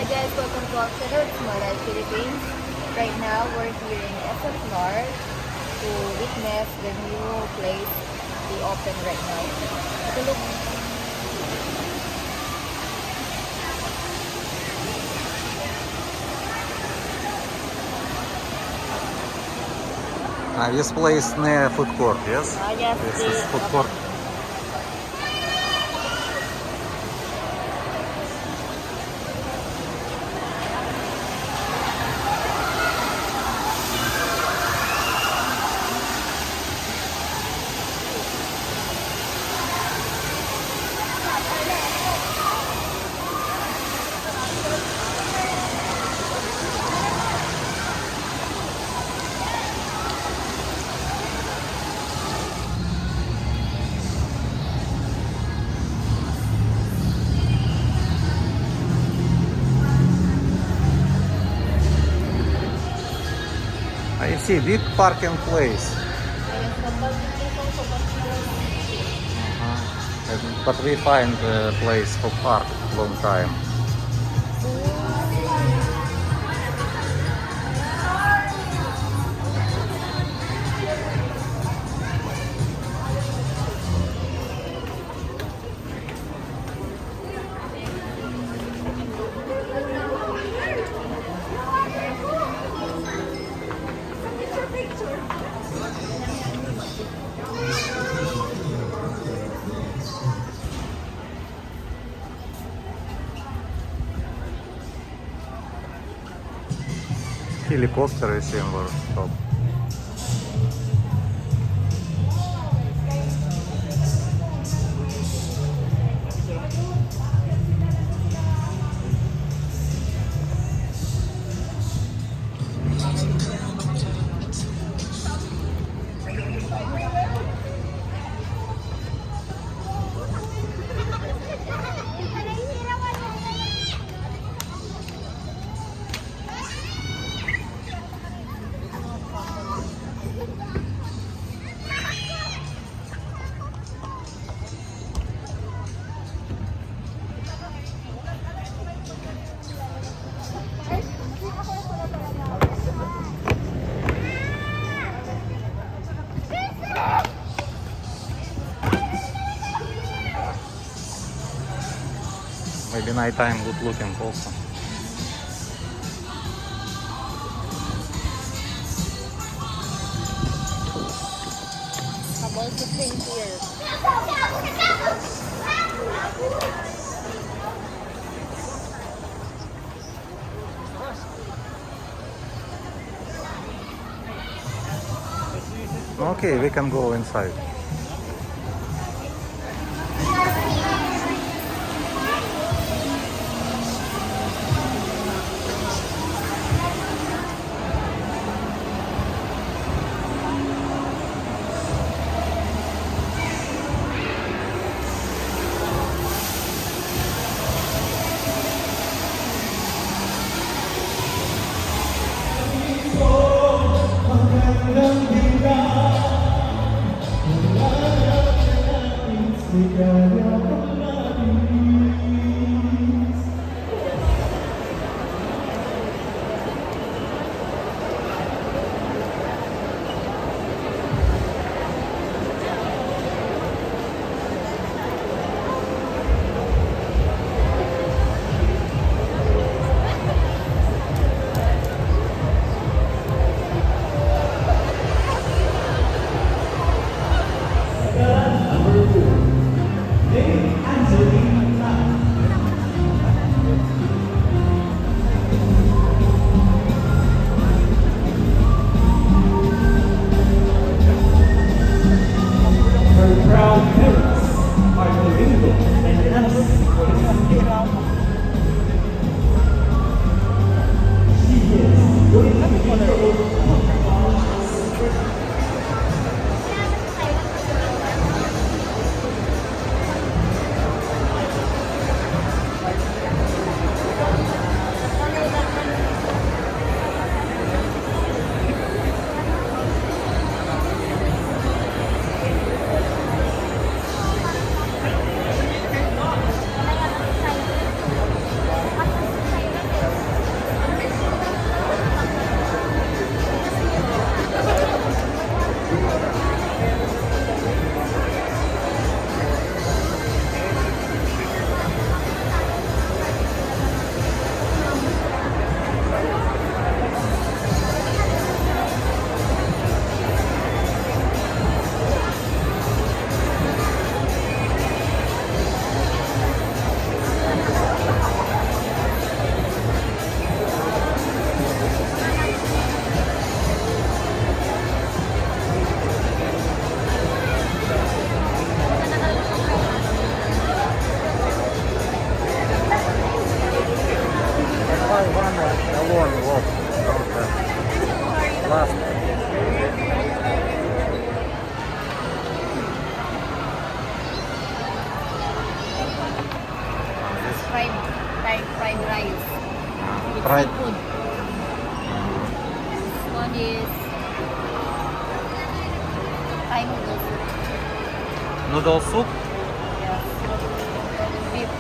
Hi guys, welcome to our channel. It's Malay Philippines. Right now, we're here in SF North to witness the new place they open right now. Take a look. This place near food court, yes? Yes, This is food court. I see big parking place. But we find a place for park long time. Helicopter is in our stop. Maybe nighttime good looking also. How about the thing here? Okay, we can go inside. Fried. seafood. This one is Thai noodle soup. Noodle soup. Yes. Beef.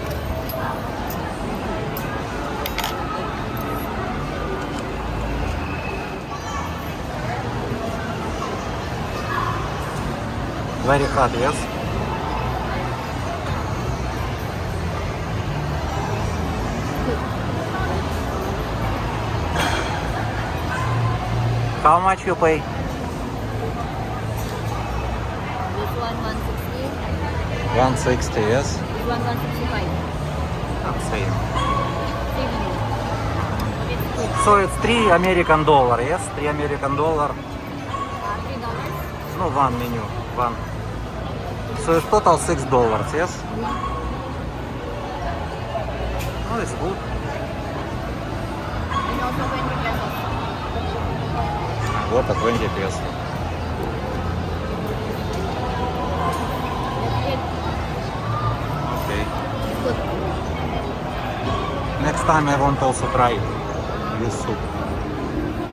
Very hot, yes? How much you pay? This one 160. 160, yes? This one 165. I'm saying. Same meal. But it's good. So it's $3 American, yes? $3 American. $3. No, one menu, one. So it's total $6, yes? Oh, it's good. And also 20 pesos. Вот, 20 pesos. That's it. Okay. It's good. Next time I want also try this soup.